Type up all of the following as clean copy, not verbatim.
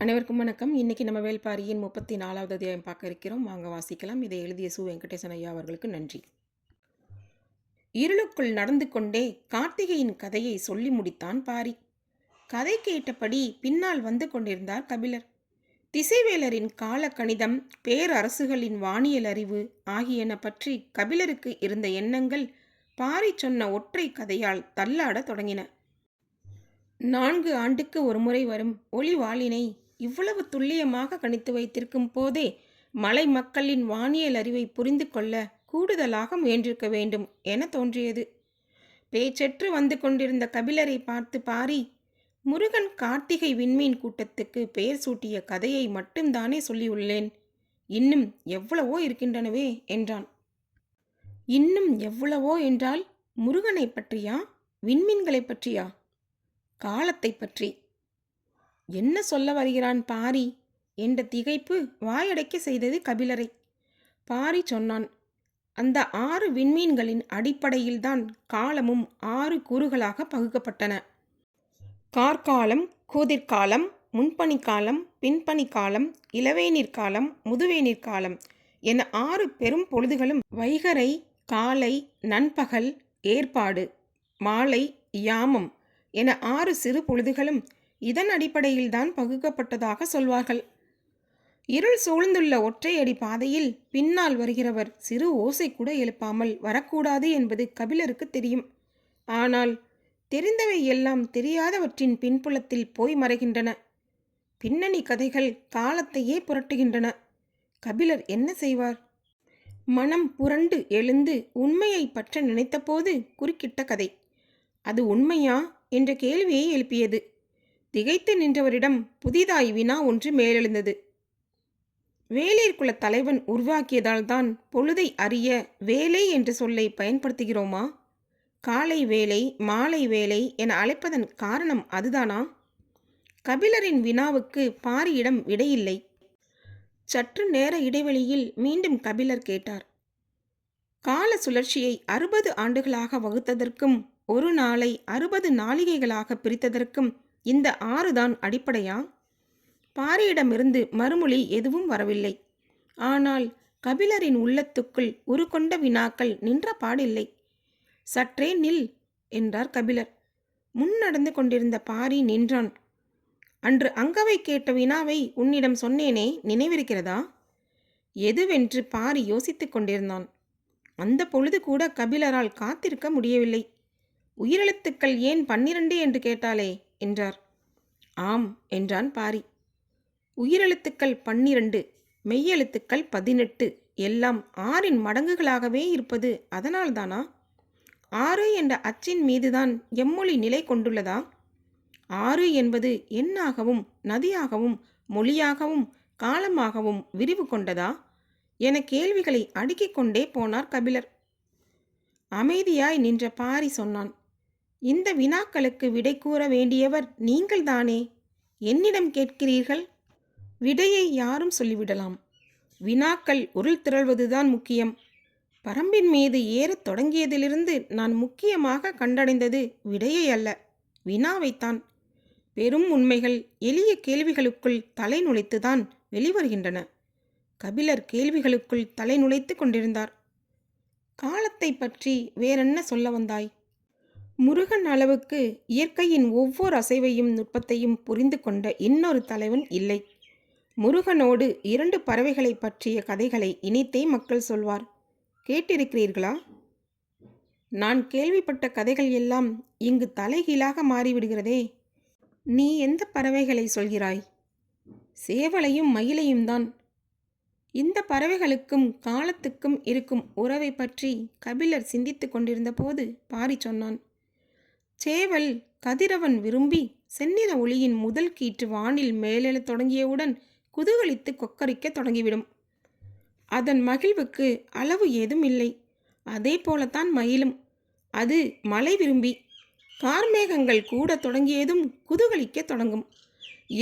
அனைவருக்கும் வணக்கம். இன்னைக்கு நம்ம வேள்பாரியின் 34வது அத்தியாயம் பார்க்க இருக்கிறோம். வாங்க வாசிக்கலாம். இதை எழுதிய சு. வெங்கடேசன் ஐயா அவர்களுக்கு நன்றி. இருளுக்குள் நடந்து கொண்டே கார்த்திகையின் கதையை சொல்லி முடித்தான் பாரி. கதை கேட்டபடி பின்னால் வந்து கொண்டிருந்தார் கபிலர். திசைவேலரின் கால கணிதம், பேரரசுகளின் வானியல் அறிவு ஆகியன பற்றி கபிலருக்கு இருந்த எண்ணங்கள் பாரி சொன்ன ஒற்றை கதையால் தள்ளாட தொடங்கின. 4 ஆண்டுக்கு ஒருமுறை வரும் ஒளிவாளினை இவ்வளவு துல்லியமாக கணித்து வைத்திருக்கும் போதே மலை மக்களின் வானியல் அறிவை புரிந்து கொள்ள கூடுதலாக முயன்றிருக்க வேண்டும் என தோன்றியது. பேச்சற்று வந்து கொண்டிருந்த கபிலரை பார்த்து பாரி, முருகன் கார்த்திகை விண்மீன் கூட்டத்துக்கு பெயர் சூட்டிய கதையை மட்டும்தானே சொல்லியுள்ளேன், இன்னும் எவ்வளவோ இருக்கின்றனவே என்றான். இன்னும் எவ்வளவோ என்றால் முருகனை பற்றியா, விண்மீன்களை பற்றியா? காலத்தை பற்றி. என்ன சொல்ல வருகிறான் பாரி என்ற திகைப்பு வாயடைக்க செய்தது கபிலரை. பாரி சொன்னான், அந்த 6 விண்மீன்களின் அடிப்படையில்தான் காலமும் 6 கூறுகளாக பகுக்கப்பட்டன. கார்காலம், கூதிர்காலம், முன்பனிக்காலம், பின்பனிக்காலம், இளவேநீர் காலம், முதுவேநீர் காலம் என 6 பெரும் பொழுதுகளும் வைகறை, காலை, நண்பகல், ஏற்பாடு, மாலை, யாமம் என 6 சிறு பொழுதுகளும் இதன் அடிப்படையில்தான் பகுக்கப்பட்டதாக சொல்வார்கள். இருள் சூழ்ந்துள்ள ஒற்றையடி பாதையில் பின்னால் வருகிறவர் சிறு ஓசை கூட எழுப்பாமல் வரக்கூடாது என்பது கபிலருக்கு தெரியும். ஆனால் தெரிந்தவை எல்லாம் தெரியாதவற்றின் பின்புலத்தில் போய் மறைகின்றன. பின்னணி கதைகள் காலத்தையே புரட்டுகின்றன. கபிலர் என்ன செய்வார்? மனம் புரண்டு எழுந்து உண்மையை பற்ற நினைத்தபோது குறுக்கிட்ட கதை. அது உண்மையா என்ற கேள்வியை எழுப்பியது. திகைத்து நின்றவரிடம் புதிதாய் வினா ஒன்று மேலெழுந்தது. வேளிர் குல தலைவன் உருவாக்கியதால் தான் பொழுதை அறிய வேலை என்ற சொல்லை பயன்படுத்துகிறோமா? காலை வேலை, மாலை வேலை என அழைப்பதன் காரணம் அதுதானா? கபிலரின் வினாவுக்கு பாரியிடம் விடையில்லை. சற்று நேர இடைவெளியில் மீண்டும் கபிலர் கேட்டார். கால சுழற்சியை 60 ஆண்டுகளாக வகுத்ததற்கும் ஒரு நாளை 60 நாளிகைகளாக பிரித்ததற்கும் இந்த 6 தான் அடிப்படையா? பாரியிடமிருந்து மறுமொழி எதுவும் வரவில்லை. ஆனால் கபிலரின் உள்ளத்துக்குள் உருக்கொண்ட வினாக்கள் நின்ற பாடில்லை. சற்றே நில் என்றார் கபிலர். முன் நடந்து கொண்டிருந்த பாரி நின்றான். அன்று அங்கவை கேட்ட வினாவை உன்னிடம் சொன்னேனே, நினைவிருக்கிறதா? எதுவென்று பாரி யோசித்துக் கொண்டிருந்தான். அந்த பொழுது கூட கபிலரால் காத்திருக்க முடியவில்லை. உயிரெழுத்துக்கள் ஏன் 12 என்று கேட்டாலே என்றார். ஆம் என்றான் பாரி. உயிரெழுத்துக்கள் 12, மெய்யெழுத்துக்கள் 18 எல்லாம் 6 மடங்குகளாகவே இருப்பது அதனால்தானா? 6 என்ற அச்சின் மீதுதான் எம்மொழி நிலை கொண்டுள்ளதா? 6 என்பது எண்ணாகவும் நதியாகவும் மொழியாகவும் காலமாகவும் விரிவு கொண்டதா என கேள்விகளை அடுக்கிக் கொண்டே போனார் கபிலர். அமைதியாய் நின்ற பாரி சொன்னான், இந்த வினாக்களுக்கு விடை கூற வேண்டியவர் நீங்கள்தானே, என்னிடம் கேட்கிறீர்கள்? விடையை யாரும் சொல்லிவிடலாம். வினாக்கள் உருள் திரள்வதுதான் முக்கியம். பரம்பின் மீது ஏறத் தொடங்கியதிலிருந்து நான் முக்கியமாக கண்டடைந்தது விடையை அல்ல, வினாவைத்தான். பெரும் உண்மைகள் எளிய கேள்விகளுக்குள் தலை நுழைத்துதான் வெளிவருகின்றன. கபிலர் கேள்விகளுக்குள் தலை நுழைத்து கொண்டிருந்தார். காலத்தை பற்றி வேறென்ன சொல்ல வந்தாய்? முருகன் அளவுக்கு இயற்கையின் ஒவ்வொரு அசைவையும் நுட்பத்தையும் புரிந்து கொண்ட இன்னொரு தலைவன் இல்லை. முருகனோடு 2 பறவைகளை பற்றிய கதைகளை இனித்தே மக்கள் சொல்வார். கேட்டிருக்கிறீர்களா? நான் கேள்விப்பட்ட கதைகள் எல்லாம் இங்கு தலைகீழாக மாறிவிடுகிறதே. நீ எந்த பறவைகளை சொல்கிறாய்? சேவலையும் மயிலையும் தான். இந்த பறவைகளுக்கும் காலத்துக்கும் இருக்கும் உறவை பற்றி கபிலர் சிந்தித்து கொண்டிருந்த போது பாரி சொன்னான். சேவல் கதிரவன் விரும்பி செந்நிற ஒளியின் முதல் கீற்று வானில் மேலெழத் தொடங்கியவுடன் குதூகலித்து கொக்கரிக்க தொடங்கிவிடும். அதன் மகிழ்வுக்கு அளவு ஏதும் இல்லை. அதே போலத்தான் மயிலும். அது மழை விரும்பி கார்மேகங்கள் கூட தொடங்கியதும் குதூகலிக்க தொடங்கும்.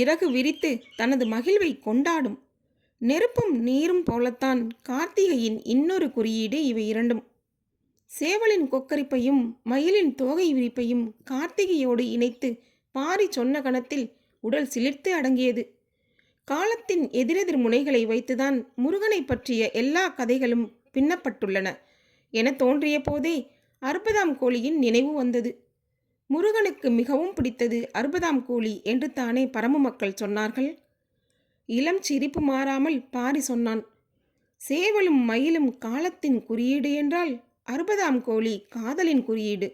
இறகு விரித்து தனது மகிழ்வை கொண்டாடும். நெருப்பும் நீரும் போலத்தான் கார்த்திகையின் இன்னொரு குறியீடு இவை இரண்டும். சேவலின் கொக்கரிப்பையும் மயிலின் தோகை விரிப்பையும் கார்த்திகையோடு இணைத்து பாரி சொன்ன கணத்தில் உடல் சிலிர்த்து அடங்கியது. காலத்தின் எதிரெதிர் முனைகளை வைத்துதான் முருகனை பற்றிய எல்லா கதைகளும் பின்னப்பட்டுள்ளன என தோன்றிய போதே அறுபதாம் கோழியின் நினைவு வந்தது. முருகனுக்கு மிகவும் பிடித்தது அறுபதாம் கோழி என்று தானே பரம மக்கள் சொன்னார்கள். இளம் சிரிப்பு மாறாமல் பாரி சொன்னான். சேவலும் மயிலும் காலத்தின் குறியீடு என்றால் அறுபதாம் கோழி காதலின் குறியீடு.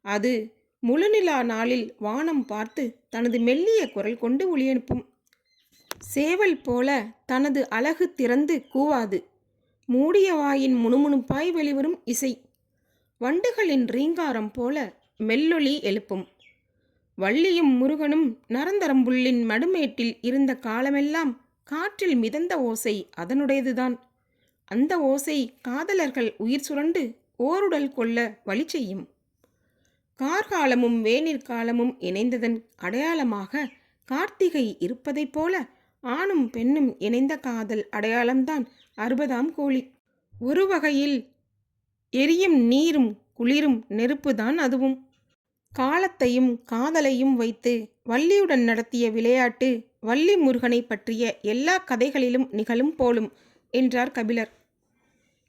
அது முழுநிலா நாளில் வானம் பார்த்து தனது மெல்லிய குரல் கொண்டு ஒளியனுப்பும். சேவல் போல தனது அழகு திறந்து கூவாது. மூடிய வாயின் முணுமுணுப்பாய் வெளிவரும் இசை வண்டுகளின் ரீங்காரம் போல மெல்லொலி எழுப்பும். வள்ளியும் முருகனும் நரந்தரம்புள்ளின் மடுமேட்டில் இருந்த காலமெல்லாம் காற்றில் மிதந்த ஓசை அதனுடையதுதான். அந்த ஓசை காதலர்கள் உயிர் சுரண்டு ஓருடல் கொள்ள வழி செய்யும். கார்காலமும் வேநீர்காலமும் இணைந்ததன் அடையாளமாக கார்த்திகை இருப்பதைப் போல ஆணும் பெண்ணும் இணைந்த காதல் அடையாளம்தான் அறுபதாம் கோழி. ஒரு வகையில் எரியும் நீரும் குளிரும் நெருப்புதான் அதுவும். காலத்தையும் காதலையும் வைத்து வள்ளியுடன் நடத்திய விளையாட்டு வள்ளி முருகனை பற்றிய எல்லா கதைகளிலும் நிகழும் போலும் என்றார் கபிலர்.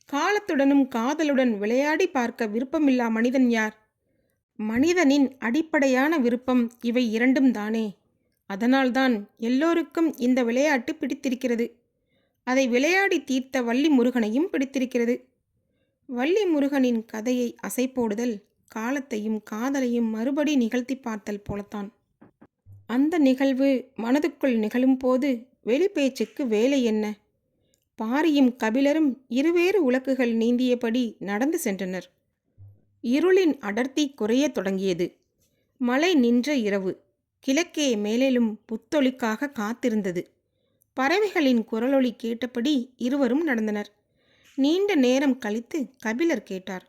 காலத்துடனும் காதலுடன் விளையாடி பார்க்க விருப்பமில்லா மனிதன் யார்? மனிதனின் அடிப்படையான விருப்பம் இவை இரண்டும் தானே. அதனால்தான் எல்லோருக்கும் இந்த விளையாட்டு பிடித்திருக்கிறது. அதை விளையாடி தீர்த்த வள்ளி முருகனையும் பிடித்திருக்கிறது. வள்ளி முருகனின் கதையை அசைப்போடுதல் காலத்தையும் காதலையும் மறுபடி நிகழ்த்தி பார்த்தல் போலத்தான். அந்த நிகழ்வு மனதுக்குள் நிகழும் போது வெளி பேச்சுக்கு வேலை என்ன? பாரியும் கபிலரும் இருவேறு உலக்குகள் நீந்தியபடி நடந்து சென்றனர். இருளின் அடர்த்தி குறையத் தொடங்கியது. மழை நின்ற இரவு. கிழக்கே மேலும் புத்தொலிக்காக காத்திருந்தது. பறவைகளின் குரலொலி கேட்டபடி இருவரும் நடந்தனர். நீண்ட நேரம் கழித்து கபிலர் கேட்டார்,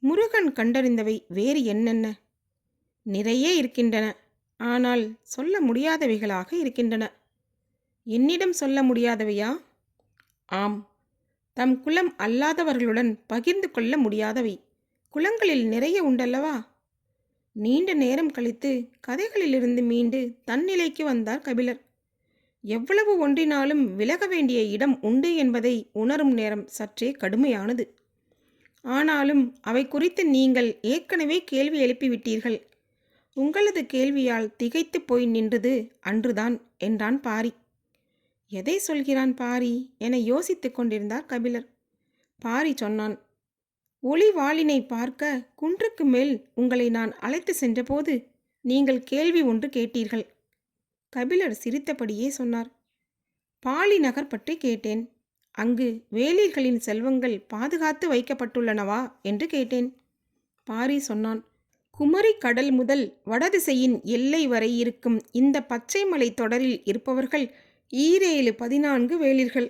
முருகன் கண்டறிந்தவை வேறு என்னென்ன? நிறைய இருக்கின்றன. ஆனால் சொல்ல முடியாதவைகளாக இருக்கின்றன. என்னிடம் சொல்ல முடியாதவையா? ஆம். தம் குலம் அல்லாதவர்களுடன் பகிர்ந்து கொள்ள முடியாதவை. குலங்களில் நிறைய உண்டல்லவா? நீண்ட நேரம் கழித்து கதைகளிலிருந்து மீண்டு தன்னிலைக்கு வந்தார் கபிலர். எவ்வளவு ஒன்றினாலும் விலக வேண்டிய இடம் உண்டு என்பதை உணரும் நேரம் சற்றே கடுமையானது. ஆனாலும் அவை குறித்து நீங்கள் ஏற்கனவே கேள்வி எழுப்பிவிட்டீர்கள். உங்களது கேள்வியால் திகைத்து போய் நின்றது அன்றுதான் என்றான் பாரி. எதை சொல்கிறான் பாரி என யோசித்து கொண்டிருந்தார் கபிலர். பாரி சொன்னான், ஒளிவாளினை பார்க்க குன்றுக்கு மேல் உங்களை நான் அழைத்து சென்றபோது நீங்கள் கேள்வி ஒன்று கேட்டீர்கள். கபிலர் சிரித்தபடியே சொன்னார். பாலி நகர் பற்றி கேட்டேன். அங்கு வேலிர்களின் செல்வங்கள் பாதுகாத்து வைக்கப்பட்டுள்ளனவா என்று கேட்டேன். பாரி சொன்னான், குமரி கடல் முதல் வடதிசையின் எல்லை வரை இருக்கும் இந்த பச்சை மலை தொடரில் இருப்பவர்கள் 14 வேலிர்கள்.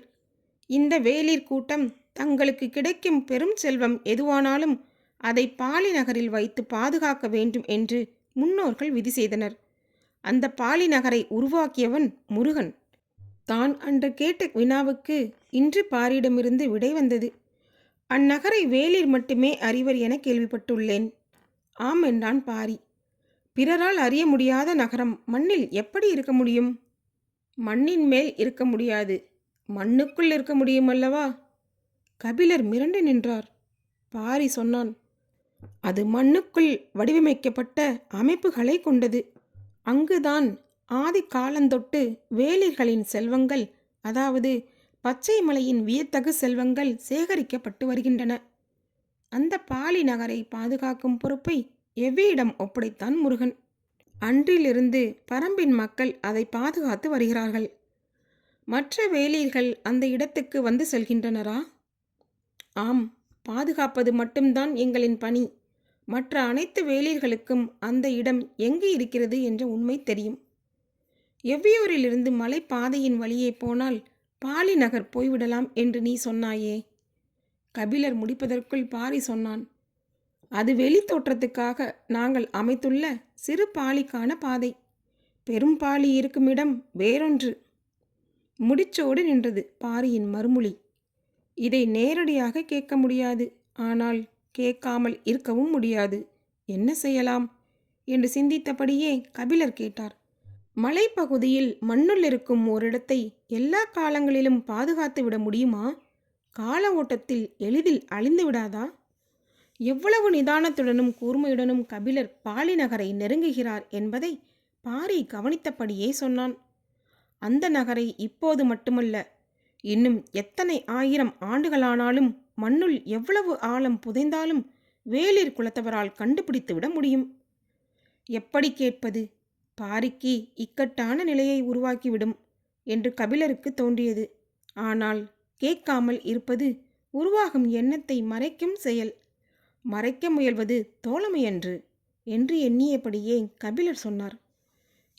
இந்த வேலிர் கூட்டம் தங்களுக்கு கிடைக்கும் பெரும் செல்வம் எதுவானாலும் அதை பாலி நகரில் வைத்து பாதுகாக்க வேண்டும் என்று முன்னோர்கள் விதி செய்தனர். அந்த பாலி நகரை உருவாக்கியவன் முருகன். தான் அன்று கேட்ட வினாவுக்கு இன்று பாரியிடமிருந்து விடை வந்தது. அந்நகரை வேலிர் மட்டுமே அறிவர் என கேள்விப்பட்டுள்ளேன். ஆம் என்றான் பாரி. பிறரால் அறிய முடியாத நகரம் மண்ணில் எப்படி இருக்க முடியும்? மண்ணின் மேல் இருக்க முடியாது, மண்ணுக்குள் இருக்க முடியும் அல்லவா? கபிலர் மிரண்டு நின்றார். பாரி சொன்னான், அது மண்ணுக்குள் வடிவமைக்கப்பட்ட அமைப்புகளை கொண்டது. அங்குதான் ஆதி காலந்தொட்டு வேலிர்களின் செல்வங்கள், அதாவது பச்சை மலையின் வியத்தகு செல்வங்கள் சேகரிக்கப்பட்டு வருகின்றன. அந்த பாலி நகரை பாதுகாக்கும் பொறுப்பை எவ்வியிடம் ஒப்படைத்தான் முருகன். அன்றிலிருந்து பரம்பின் மக்கள் அதை பாதுகாத்து வருகிறார்கள். மற்ற வேலிர்கள் அந்த இடத்துக்கு வந்து செல்கின்றனரா? ஆம், பாதுகாப்பது மட்டும்தான் எங்களின் பணி. மற்ற அனைத்து வேலிர்களுக்கும் அந்த இடம் எங்கு இருக்கிறது என்ற உண்மை தெரியும். எவ்வியூரிலிருந்து மலைப்பாதையின் வழியே போனால் பாலி நகர் போய்விடலாம் என்று நீ சொன்னாயே. கபிலர் முடிப்பதற்குள் பாரி சொன்னான், அது வெளி தோற்றத்துக்காக நாங்கள் அமைத்துள்ள சிறு பாலிக்கான பாதை. பெரும் பாலி இருக்கும் இடம் வேறொன்று. முடிச்சோடு நின்றது பாரியின் மறுமொழி. இதை நேரடியாக கேட்க முடியாது, ஆனால் கேட்காமல் இருக்கவும் முடியாது. என்ன செய்யலாம் என்று சிந்தித்தபடியே கபிலர் கேட்டார், மலைப்பகுதியில் மண்ணுள் இருக்கும் ஓரிடத்தை எல்லா காலங்களிலும் பாதுகாத்து விட முடியுமா? கால ஓட்டத்தில் எளிதில் அழிந்து விடாதா? எவ்வளவு நிதானத்துடனும் கூர்மையுடனும் கபிலர் பாலி நகரை நெருங்குகிறார் என்பதை பாரி கவனித்தபடியே சொன்னான். அந்த நகரை இப்போது மட்டுமல்ல, இன்னும் எத்தனை ஆயிரம் ஆண்டுகளானாலும் மண்ணுள் எவ்வளவு ஆழம் புதைந்தாலும் வேளிர் குலத்தவரால் கண்டுபிடித்து விட முடியும். எப்படி கேட்பது? பாரிக்கு இக்கட்டான நிலையை உருவாக்கிவிடும் என்று கபிலருக்கு தோன்றியது. ஆனால் கேட்காமல் இருப்பது உருவாகும் எண்ணத்தை மறைக்கும் செயல். மறைக்க முயல்வது தோழமையன்று என்று எண்ணியபடியே கபிலர் சொன்னார்.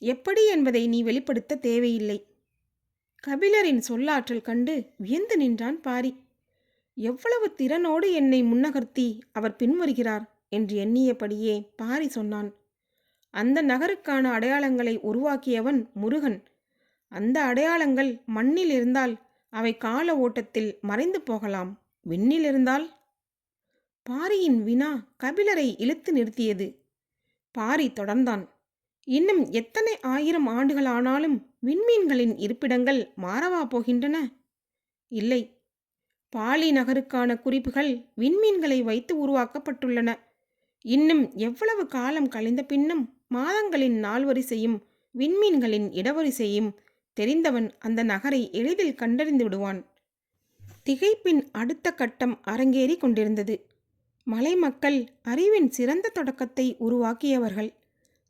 எப்படி என்பதை நீ வெளிப்படுத்த தேவையில்லை. கபிலரின் சொல்லாற்றல் கண்டு வியந்து நின்றான் பாரி. எவ்வளவு திறனோடு என்னை முன்னகர்த்தி அவர் பின்வருகிறார் என்று எண்ணியபடியே பாரி சொன்னான். அந்த நகருக்கான அடையாளங்களை உருவாக்கியவன் முருகன். அந்த அடையாளங்கள் மண்ணில் இருந்தால் அவை கால ஓட்டத்தில் மறைந்து போகலாம். விண்ணில் இருந்தால்? பாரியின் வினா கபிலரை இழுத்து நிறுத்தியது. பாரி தொடர்ந்தான். இன்னும் எத்தனை ஆயிரம் ஆண்டுகள் ஆனாலும் விண்மீன்களின் இருப்பிடங்கள் மாறவா போகின்றன? இல்லை. பாலி நகருக்கான குறிப்புகள் விண்மீன்களை வைத்து உருவாக்கப்பட்டுள்ளன. இன்னும் எவ்வளவு காலம் கழிந்த பின்னும் மாதங்களின் நாள்வரிசையும் விண்மீன்களின் இடவரிசையும் தெரிந்தவன் அந்த நகரை எளிதில் கண்டறிந்து விடுவான். திகைப்பின் அடுத்த கட்டம் அரங்கேறி கொண்டிருந்தது. மலை மக்கள் அறிவின் சிறந்த தொடக்கத்தை உருவாக்கியவர்கள்.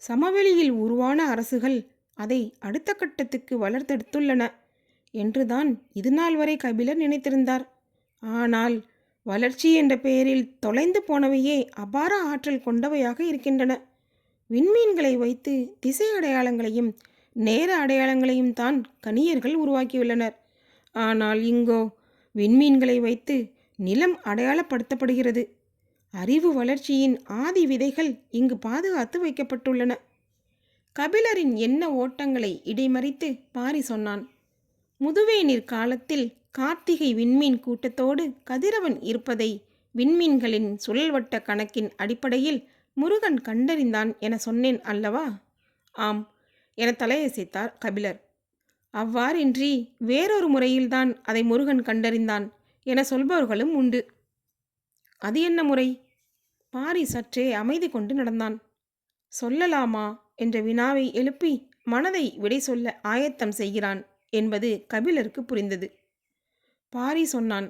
சமவெளியில் உருவான அரசுகள் அதை அடுத்த கட்டத்துக்கு வளர்த்தெடுத்துள்ளன என்றுதான் இதுநாள் வரை கபிலர் நினைத்திருந்தார். ஆனால் வளர்ச்சி என்ற பெயரில் தொலைந்து போனவையே அபார ஆற்றல் கொண்டவையாக இருக்கின்றன. விண்மீன்களை வைத்து திசை அடையாளங்களையும் நேர அடையாளங்களையும் தான் கணியர்கள் உருவாக்கியுள்ளனர். ஆனால் இங்கோ விண்மீன்களை வைத்து நிலம் அடையாளப்படுத்தப்படுகிறது. அறிவு வளர்ச்சியின் ஆதி விதைகள் இங்கு பாதுகாத்து வைக்கப்பட்டுள்ளன. கபிலரின் எண்ண ஓட்டங்களை இடைமறித்து பாரி சொன்னான். முதுவேநீர் காலத்தில் கார்த்திகை விண்மீன் கூட்டத்தோடு கதிரவன் இருப்பதை விண்மீன்களின் சுழல்வட்ட கணக்கின் அடிப்படையில் முருகன் கண்டறிந்தான் என சொன்னேன் அல்லவா? ஆம் என தலையசைத்தார் கபிலர். அவ்வாறின்றி வேறொரு முறையில்தான் அதை முருகன் கண்டறிந்தான் என சொல்பவர்களும் உண்டு. அது என்ன முறை? பாரி சற்றே அமைதி கொண்டு நடந்தான். சொல்லலாமா என்ற வினாவை எழுப்பி மனதை விடை சொல்ல ஆயத்தம் செய்கிறான் என்பது கபிலருக்கு புரிந்தது. பாரி சொன்னான்.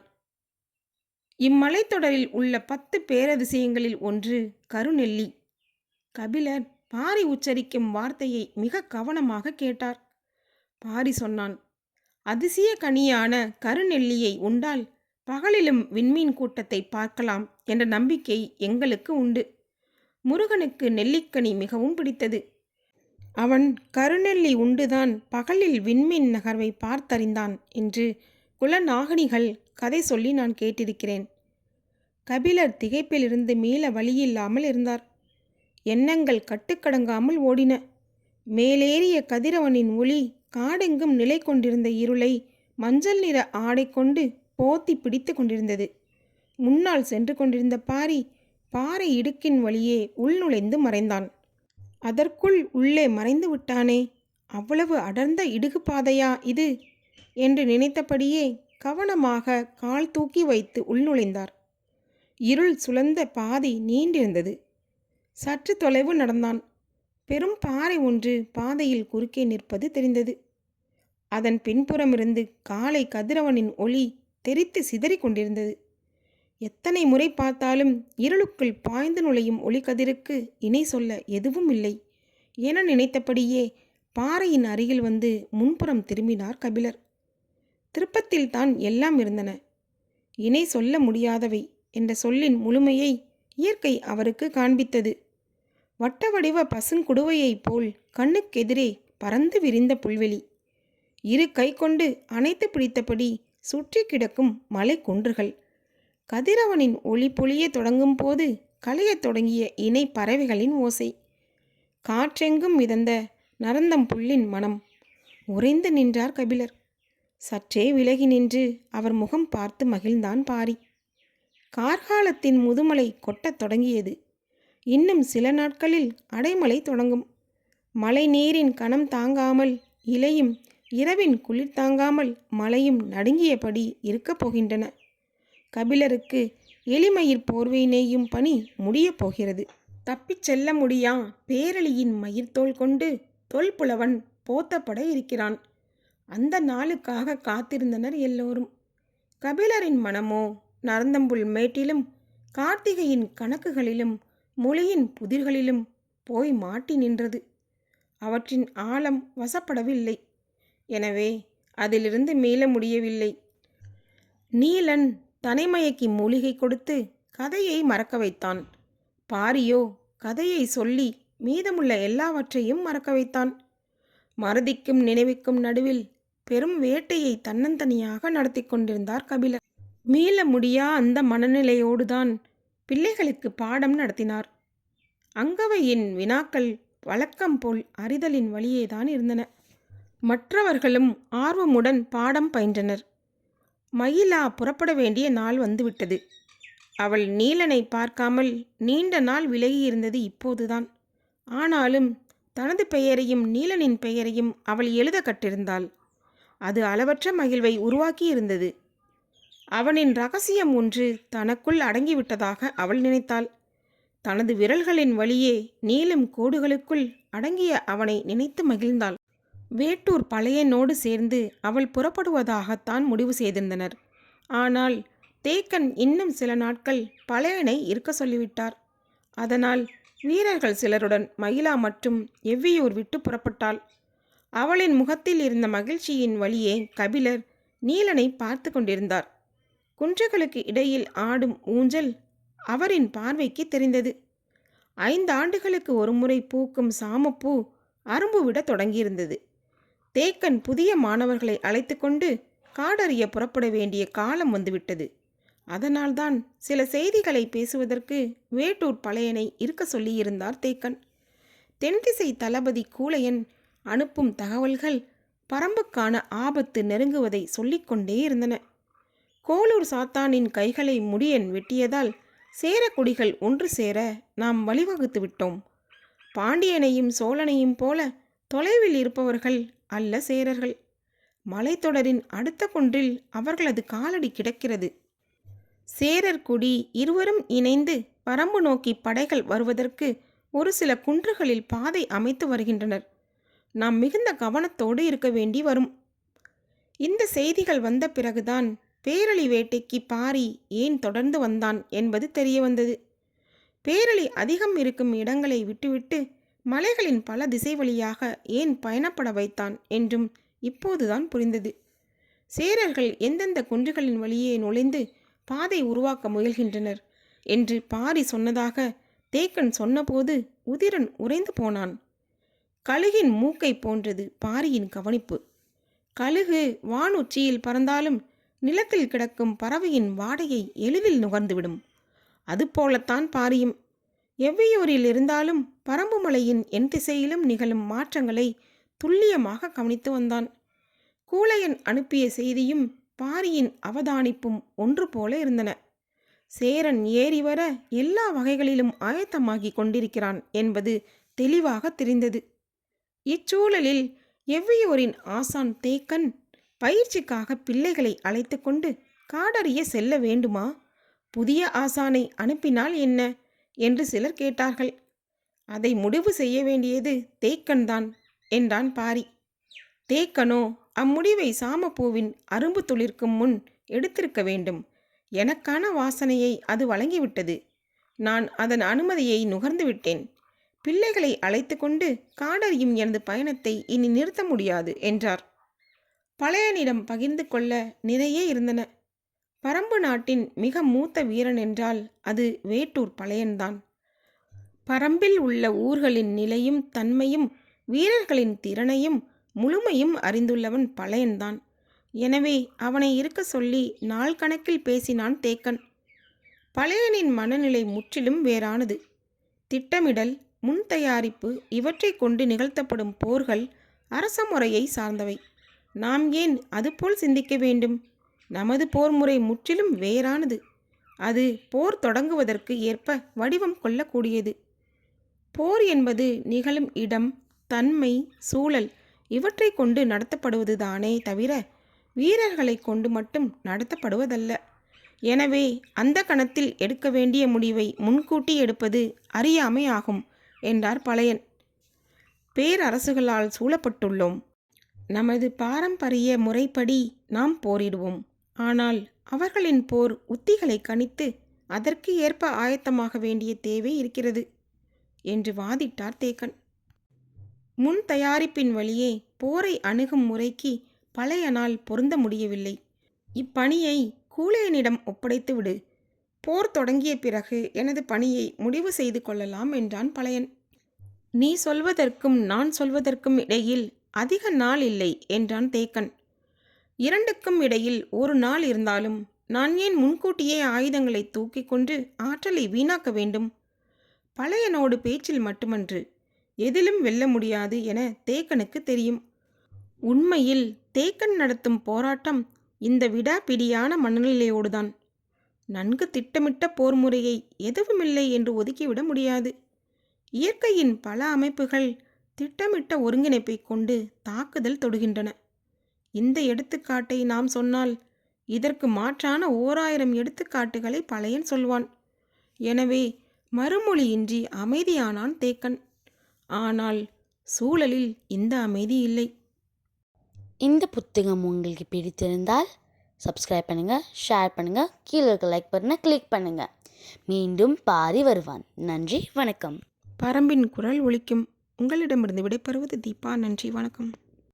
இம்மலைத்தொடரில் உள்ள 10 பேரதிசயங்களில் ஒன்று கருநெல்லி. கபிலர் பாரி உச்சரிக்கும் வார்த்தையை மிக கவனமாக கேட்டார். பாரி சொன்னான். அதிசய கனியான கருநெல்லியை உண்டால் பகலிலும் விண்மீன் கூட்டத்தை பார்க்கலாம் என்ற நம்பிக்கை எங்களுக்கு உண்டு. முருகனுக்கு நெல்லிக்கனி மிகவும் பிடித்தது. அவன் கருநெல்லி உண்டுதான் பகலில் விண்மீன் நகர்வை பார்த்தறிந்தான் என்று குலநாகனிகள் கதை சொல்லி நான் கேட்டிருக்கிறேன். கபிலர் திகைப்பிலிருந்து மீள வழியில்லாமல் இருந்தார். எண்ணங்கள் கட்டுக்கடங்காமல் ஓடின. மேலேறிய கதிரவனின் ஒளி காடெங்கும் நிலை கொண்டிருந்த இருளை மஞ்சள் நிற ஆடை கொண்டு போத்தி பிடித்து கொண்டிருந்தது. முன்னால் சென்று கொண்டிருந்த பாரி பாறை இடுக்கின் வழியே உள்நுழைந்து மறைந்தான். அதற்குள் உள்ளே மறைந்து விட்டானே, அவ்வளவு அடர்ந்த இடுகு பாதையா இது என்று நினைத்தபடியே கவனமாக கால் தூக்கி வைத்து உள்நுழைந்தார். இருள் சுழந்த பாதை நீண்டிருந்தது. சற்று தொலைவு நடந்தான். பெரும் பாறை ஒன்று பாதையில் குறுக்கே நிற்பது தெரிந்தது. அதன் பின்புறமிருந்து காலை கதிரவனின் ஒளி தெரித்து சிதறி கொண்டிருந்தது. எத்தனை முறை பார்த்தாலும் இருளுக்குள் பாய்ந்து நுழையும் ஒளிக்கதிருக்கு இணை சொல்ல எதுவும் இல்லை என நினைத்தபடியே பாறையின் அருகில் வந்து முன்புறம் திரும்பினார் கபிலர். திருப்பத்தில் தான் எல்லாம் இருந்தன. இணை சொல்ல முடியாதவை என்ற சொல்லின் முழுமையை இயற்கை அவருக்கு காண்பித்தது. வட்ட வடிவ பசுங்குடுவையைப் போல் கண்ணுக்கெதிரே பறந்து விரிந்த புல்வெளி, இரு கை கொண்டு அணைத்து பிடித்தபடி சுற்றி கிடக்கும் மலை குன்றுகள், கதிரவனின் ஒளி பொழிய தொடங்கும் போது கலையத் தொடங்கிய இணை பறவைகளின் ஓசை, காற்றெங்கும் மிதந்த நரந்தம் புல்லின் மனம். உறைந்து நின்றார் கபிலர். சற்றே விலகி நின்று அவர் முகம் பார்த்து மகிழ்ந்தான் பாரி. கார்காலத்தின் முதுமலை கொட்டத் தொடங்கியது. இன்னும் சில நாட்களில் அடைமழை தொடங்கும். மழை நீரின் கணம் தாங்காமல் இலையும், இரவின் குளிர் தாங்காமல் மலையும் நடுங்கியபடி இருக்கப் போகின்றன. கபிலருக்கு எலிமயிர் போர்வை நெய்யும் பணி முடியப் போகிறது. தப்பிச் செல்ல முடியா பேரளியின் மயிர்தோல் கொண்டு தொல்புலவன் போத்தப்பட இருக்கிறான். அந்த நாளுக்காக காத்திருந்தனர் எல்லோரும். கபிலரின் மனமோ நரந்தம்புல் மேட்டிலும் கார்த்திகையின் கணக்குகளிலும் மொழியின் புதிர்களிலும் போய் மாட்டி நின்றது. அவற்றின் ஆழம் வசப்படவில்லை. எனவே அதிலிருந்து மீள முடியவில்லை. நீலன் தனைமயக்கி மூலிகை கொடுத்து கதையை மறக்க வைத்தான். பாரியோ கதையை சொல்லி மீதமுள்ள எல்லாவற்றையும் மறக்க வைத்தான். மறதிக்கும் நினைவுக்கும் நடுவில் பெரும் வேட்டையை தன்னந்தனியாக நடத்தி கொண்டிருந்தார் கபிலர். மீள முடியா அந்த மனநிலையோடுதான் பிள்ளைகளுக்கு பாடம் நடத்தினார். அங்கவையின் வினாக்கள் வழக்கம் போல் அறிதலின் வழியேதான் இருந்தன. மற்றவர்களும் ஆர்வமுடன் பாடம் பயின்றனர். மயிலா புறப்பட வேண்டிய நாள் வந்துவிட்டது. அவள் நீலனை பார்க்காமல் நீண்ட நாள் விலகியிருந்தது இப்போதுதான். ஆனாலும் தனது பெயரையும் நீலனின் பெயரையும் அவள் எழுத கட்டிருந்தாள். அது அளவற்ற மகிழ்வை உருவாக்கியிருந்தது. அவனின் ரகசியம் ஒன்று தனக்குள் அடங்கிவிட்டதாக அவள் நினைத்தாள். தனது விரல்களின் வழியே நீளும் கோடுகளுக்குள் அடங்கிய அவனை நினைத்து மகிழ்ந்தாள். வேட்டூர் பழையனோடு சேர்ந்து அவள் புறப்படுவதாகத்தான் முடிவு செய்திருந்தனர். ஆனால் தேக்கன் இன்னும் சில நாட்கள் பழையனை இருக்க சொல்லிவிட்டார். அதனால் வீரர்கள் சிலருடன் மயிலா மற்றும் எவ்வியூர் விட்டு புறப்பட்டாள். அவளின் முகத்தில் இருந்த மகிழ்ச்சியின் வழியே கபிலர் நீலனை பார்த்து கொண்டிருந்தார். குன்றுகளுக்கு இடையில் ஆடும் ஊஞ்சல் அவரின் பார்வைக்கு தெரிந்தது. 5 ஆண்டுகளுக்கு ஒருமுறை பூக்கும் சாமப்பூ அரும்பு விட தொடங்கியிருந்தது. தேக்கன் புதிய மாணவர்களை அழைத்து கொண்டு காடறிய புறப்பட வேண்டிய காலம் வந்துவிட்டது. அதனால்தான் சில செய்திகளை பேசுவதற்கு வேட்டூர் பழையனை இருக்க சொல்லியிருந்தார் தேக்கன். தென்திசை தளபதி கூலையன் அனுப்பும் தகவல்கள் பரம்புக்கான ஆபத்து நெருங்குவதை சொல்லிக்கொண்டே இருந்தன. கோளூர் சாத்தானின் கைகளை முடியன் வெட்டியதால் சேரக்குடிகள் ஒன்று சேர நாம் வழிவகுத்து விட்டோம். பாண்டியனையும் சோழனையும் போல தொலைவில் இருப்பவர்கள் அல்ல சேரர்கள். மலைத்தொடரின் அடுத்த குன்றில் அவர்களது காலடி கிடக்கிறது. சேரர் குடி இருவரும் இணைந்து பரம்பு நோக்கி படைகள் வருவதற்கு ஒரு சில குன்றுகளில் பாதை அமைத்து வருகின்றனர். நாம் மிகுந்த கவனத்தோடு இருக்க வேண்டி வரும். இந்த செய்திகள் வந்த பிறகுதான் பேரளி வேட்டைக்கு பாரி ஏன் தொடர்ந்து வந்தான் என்பது தெரிய வந்தது. பேரளி அதிகம் இருக்கும் இடங்களை விட்டுவிட்டு மலைகளின் பல திசை வழியாக ஏன் பயணப்பட வைத்தான் என்றும் இப்போதுதான் புரிந்தது. சேரர்கள் எந்தெந்த குன்றுகளின் வழியே நுழைந்து பாதை உருவாக்க முயல்கின்றனர் என்று பாரி சொன்னதாக தேக்கன் சொன்னபோது உதிரன் உறைந்து போனான். கழுகின் மூக்கை போன்றது பாரியின் கவனிப்பு. கழுகு வானுச்சியில் பறந்தாலும் நிலத்தில் கிடக்கும் பறவையின் வாடையை எளிதில் நுகர்ந்துவிடும். அதுபோலத்தான் பாரியும். எவ்வியூரில் இருந்தாலும் பரம்பு மலையின் என் திசையிலும் நிகழும் மாற்றங்களை துல்லியமாக கவனித்து வந்தான். கூலையன் அனுப்பிய செய்தியும் பாரியின் அவதானிப்பும் ஒன்று போல இருந்தன. சேரன் ஏறி வர எல்லா வகைகளிலும் ஆயத்தமாகி கொண்டிருக்கிறான் என்பது தெளிவாக தெரிந்தது. இச்சூழலில் எவ்வியூரின் ஆசான் தேக்கன் பயிற்சிக்காக பிள்ளைகளை அழைத்து கொண்டு காடறிய செல்ல வேண்டுமா? புதிய ஆசானை அனுப்பினால் என்ன என்று சிலர் கேட்டார்கள். அதை முடிவு செய்ய வேண்டியது தேக்கன்தான் என்றான் பாரி. தேக்கனோ அம்முடிவை சாமப்பூவின் அரும்பு துளிர்க்கும் முன் எடுத்திருக்க வேண்டும். எனக்கான வாசனையை அது வழங்கிவிட்டது. நான் அதன் அனுமதியை நுகர்ந்து விட்டேன். பிள்ளைகளை அழைத்து கொண்டு காடறியும் எனது பயணத்தை இனி நிறுத்த முடியாது என்றார். பழையனிடம் பகிர்ந்து கொள்ள நிறைய இருந்தன. பரம்பு நாட்டின் மிக மூத்த வீரன் என்றால் அது வேட்டூர் பழையன்தான். பரம்பில் உள்ள ஊர்களின் நிலையும் தன்மையும் வீரர்களின் திறனையும் முழுமையும் அறிந்துள்ளவன் பழையன்தான். எனவே அவனை இருக்க சொல்லி நாள் கணக்கில் பேசினான் தேக்கன். பழையனின் மனநிலை முற்றிலும் வேறானது. திட்டமிடல், முன் தயாரிப்பு இவற்றை கொண்டு நிகழ்த்தப்படும் போர்கள் அரச முறையை சார்ந்தவை. நாம் ஏன் அதுபோல் சிந்திக்க வேண்டும்? நமது போர் முறை முற்றிலும் வேறானது. அது போர் தொடங்குவதற்கு ஏற்ப வடிவம் கொள்ளக்கூடியது. போர் என்பது நிகழும் இடம், தன்மை, சூழல் இவற்றை கொண்டு நடத்தப்படுவது தானே தவிர வீரர்களை கொண்டு மட்டும் நடத்தப்படுவதல்ல. எனவே அந்த கணத்தில் எடுக்க வேண்டிய முடிவை முன்கூட்டி எடுப்பது அறியாமை ஆகும் என்றார் பழையன். பேரரசுகளால் சூழப்பட்டுள்ளோம். நமது பாரம்பரிய முறைப்படி நாம் போரிடுவோம். ஆனால் அவர்களின் போர் உத்திகளை கணித்து அதற்கு ஏற்ப ஆயத்தமாக வேண்டிய தேவை இருக்கிறது என்று வாதிட்டார் தேக்கன். முன் தயாரிப்பின் வழியே போரை அணுகும் முறைக்கு பழையனால் பொருந்த முடியவில்லை. இப்பணியை கூழையனிடம் ஒப்படைத்து விடு. போர் தொடங்கிய பிறகு எனது பணியை முடிவு செய்து கொள்ளலாம் என்றான் பழையன். நீ சொல்வதற்கும் நான் சொல்வதற்கும் இடையில் அதிக நாள் இல்லை என்றான் தேக்கன். இரண்டுக்கும் இடையில் ஒரு நாள் இருந்தாலும் நான் ஏன் முன்கூட்டியே ஆயுதங்களை தூக்கிக் கொண்டு ஆற்றலை வீணாக்க வேண்டும்? பழையனோடு பேச்சில் மட்டுமன்று, எதிலும் வெல்ல முடியாது என தேக்கனுக்கு தெரியும். உண்மையில் தேக்கன் நடத்தும் போராட்டம் இந்த விடாப்பிடியான மனநிலையோடுதான். நன்கு திட்டமிட்ட போர் முறையை எதுவுமில்லை என்று ஒதுக்கிவிட முடியாது. இயற்கையின் பல அமைப்புகள் திட்டமிட்ட ஒருங்கிணைப்பை கொண்டு தாக்குதல் தொடுகின்றன. இந்த எடுத்துக்காட்டை நாம் சொன்னால் இதற்கு மாற்றான 1000 எடுத்துக்காட்டுகளை பழையன் சொல்வான். எனவே மறுமொழியின்றி அமைதியானான் தேக்கன். ஆனால் சூழலில் இந்த அமைதி இல்லை. இந்த புத்தகம் உங்களுக்கு பிடித்திருந்தால் சப்ஸ்கிரைப் பண்ணுங்கள், ஷேர் பண்ணுங்கள், கீழே இருக்க லைக் பட்டனை கிளிக் பண்ணுங்கள். மீண்டும் பாரி வருவான். நன்றி, வணக்கம். பரம்பின் குரல் ஒலிக்கும். உங்களிடமிருந்து விடைபெறுவது தீபா. நன்றி, வணக்கம்.